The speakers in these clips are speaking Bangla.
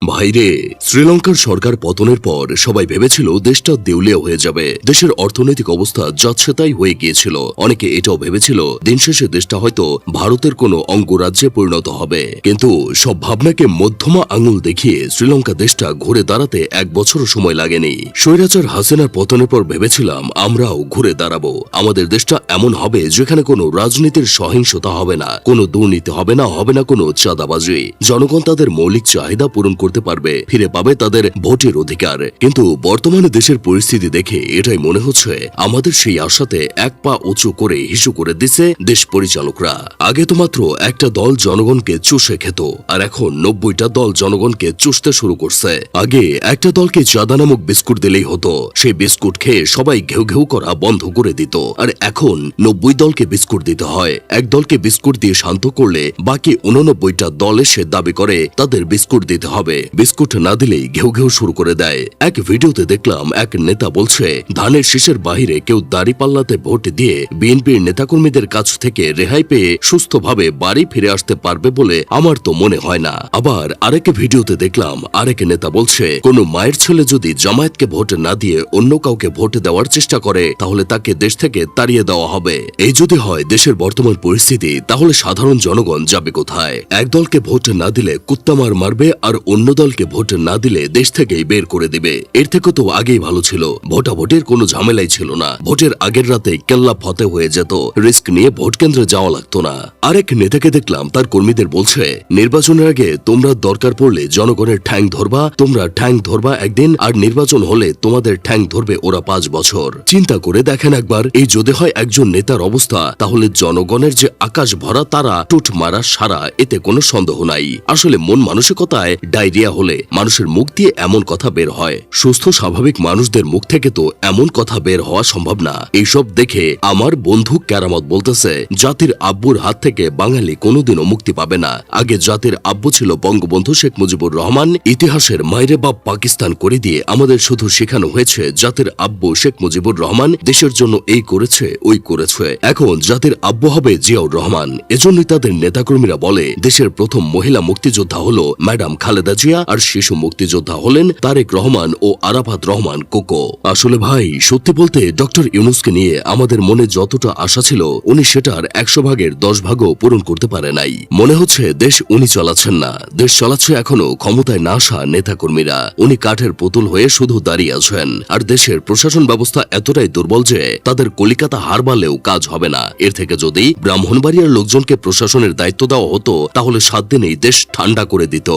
ভাইরে, শ্রীলঙ্কার সরকার পতনের পর সবাই ভেবেছিল দেশটা দেউলিয়া হয়ে যাবে। দেশের অর্থনৈতিক অবস্থা যাচ্ছেতাই হয়ে গিয়েছিল। অনেকে এটাও ভেবেছিল দিন শেষে দেশটা হয়তো ভারতের কোনো অঙ্গরাজ্যে পরিণত হবে। কিন্তু সব ভাবনাকে মধ্যমা আঙুল দেখিয়ে শ্রীলঙ্কা দেশটা ঘুরে দাঁড়াতে 1 বছরও সময় লাগেনি। স্বৈরাচার হাসিনার পতনের পর ভেবেছিলাম আমরাও ঘুরে দাঁড়াবো। আমাদের দেশটা এমন হবে যেখানে কোনো রাজনীতির সহিংসতা হবে না, কোনো দুর্নীতি হবে না কোনো চাঁদাবাজি। জনগণ তাদের মৌলিক চাহিদা পূরণ করতে পারবে, ফিরে পাবে তাদের ভোটের অধিকার। কিন্তু বর্তমানে দেশের পরিস্থিতি দেখে এটাই মনে হচ্ছে আমাদের সেই আশাতে 1 পা উঁচু করে হিসু করে দিছে দেশ পরিচালকরা। আগে তো মাত্র একটা দল জনগণকে চুষে খেত, আর এখন 90টা দল জনগণকে চুষতে শুরু করছে। আগে একটা দলকে চাঁদা নামক বিস্কুট দিলেই হতো, সেই বিস্কুট খেয়ে সবাই ঘেউ ঘেউ করা বন্ধ করে দিত। আর এখন 90 দলকে বিস্কুট দিতে হয়। এক দলকে বিস্কুট দিয়ে শান্ত করলে বাকি 89টা দল এসে দাবি করে তাদের বিস্কুট দিতে হবে। বিস্কুট না দিলেই ঘেউ ঘেউ শুরু করে দেয়। এক ভিডিওতে দেখলাম এক নেতা বলছে ধানের শীষের বাহিরে কেউ দাড়িপাল্লাতে ভোট দিয়ে বিএনপির নেতাকর্মীদের কাছ থেকে রেহাই পেয়ে সুস্থভাবে বাড়ি ফিরে আসতে পারবে বলে আমার তো মনে হয় না। আবার আরেক ভিডিওতে দেখলাম আরেক নেতা বলছে কোন মায়ের ছেলে যদি জামায়াতকে ভোট না দিয়ে অন্য কাউকে ভোট দেওয়ার চেষ্টা করে তাহলে তাকে দেশ থেকে তাড়িয়ে দেওয়া হবে। এই যদি হয় দেশের বর্তমান পরিস্থিতি, তাহলে সাধারণ জনগণ যাবে কোথায়? এক দলকে ভোট না দিলে কুত্তামার মারবে, আর অন্য দলকে ভোট না দিলে দেশ থেকেই বের করে দিবে। এর থেকে তো আগেই ভালো ছিল, ভোটাভোটের কোনো ঝামেলাই ছিল না। ভোটের আগের রাতে কেল্লা ফতে হয়ে যেত, রিস্ক নিয়ে ভোট কেন্দ্রে যাওয়া লাগতো না। আরেক নেতাকে দেখলাম তার কর্মীদের বলছে নির্বাচনের আগে তোমরা দরকার পড়লে জনগণের ঠ্যাং ধরবা, তোমরা ঠ্যাং ধরবা একদিন, আর নির্বাচন হলে তোমাদের ঠ্যাং ধরবে ওরা 5 বছর। চিন্তা করে দেখেন একবার, এই যদি হয় একজন নেতার অবস্থা, তাহলে জনগণের যে আকাশ ভরা তারা টুট মারা সারা, এতে কোনো সন্দেহ নাই। আসলে মন মানসিকতায় ডায়রিয়া হলে মানুষের মুখ দিয়ে এমন কথা বের হয়। সুস্থ স্বাভাবিক মানুষদের মুখ থেকে তো এমন কথা বের হওয়া সম্ভব না। এইসব দেখে আমার বন্ধু কেরামত বলতেছে জাতির আব্বুর হাত থেকে বাঙালি কোনোদিনও মুক্তি পাবে না। আগে জাতির আব্বু ছিল বঙ্গবন্ধু শেখ মুজিবুর রহমান। ইতিহাসের মাইরে বাপ পাকিস্তান করে দিয়ে আমাদের শুধু শেখানো হয়েছে জাতির আব্বু শেখ মুজিবুর রহমান দেশের জন্য এই করেছে ওই করেছে। এখন জাতির আব্বু হবে জিয়াউর রহমান। এজন্যই তাদের নেতাকর্মীরা বলে দেশের প্রথম মহিলা মুক্তিযোদ্ধা হলো ম্যাডাম খালেদা জিয়া, আর শিশু মুক্তিযোদ্ধা হলেন তারেক রহমান ও আরাফাত রহমান কোকো। আসলে ভাই, সত্যি বলতে ডক্টর ইউনূসকে নিয়ে আমাদের মনে যতটা আশা ছিল উনি সেটার 100 ভাগের 10 ভাগও পূরণ করতে পারে নাই। মনে হচ্ছে দেশ উনি চালাচ্ছেন না, দেশ চালাচ্ছে এখনো ক্ষমতায় না আসা নেতাকর্মীরা। উনি কাঠের পুতুল হয়ে শুধু দাঁড়িয়ে আছেন। আর দেশের প্রশাসন ব্যবস্থা এতটাই দুর্বল যে তাদের কলিকাতা হারবালেও কাজ হবে না। এর থেকে যদি ব্রাহ্মণবাড়িয়ার লোকজনকে প্রশাসনের দায়িত্ব দেওয়া হতো তাহলে 7 দিনেই দেশ ঠান্ডা করে দিত।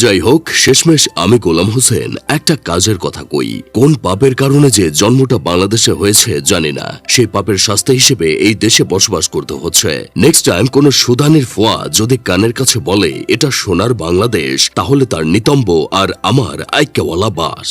যাই হোক, শেষমেশ আমি গোলাম হোসেন একটা কাজের কথা কই। কোন পাপের কারণে যে জন্মটা বাংলাদেশে হয়েছে জানি না, সেই পাপের শাস্তি হিসেবে এই দেশে বসবাস করতে হচ্ছে। নেক্সট টাইম কোন সুদানের ফোয়া যদি কানের কাছে বলে এটা সোনার বাংলাদেশ, তাহলে তার নিতম্ব আর আমার আইক্যাওয়ালা বাস।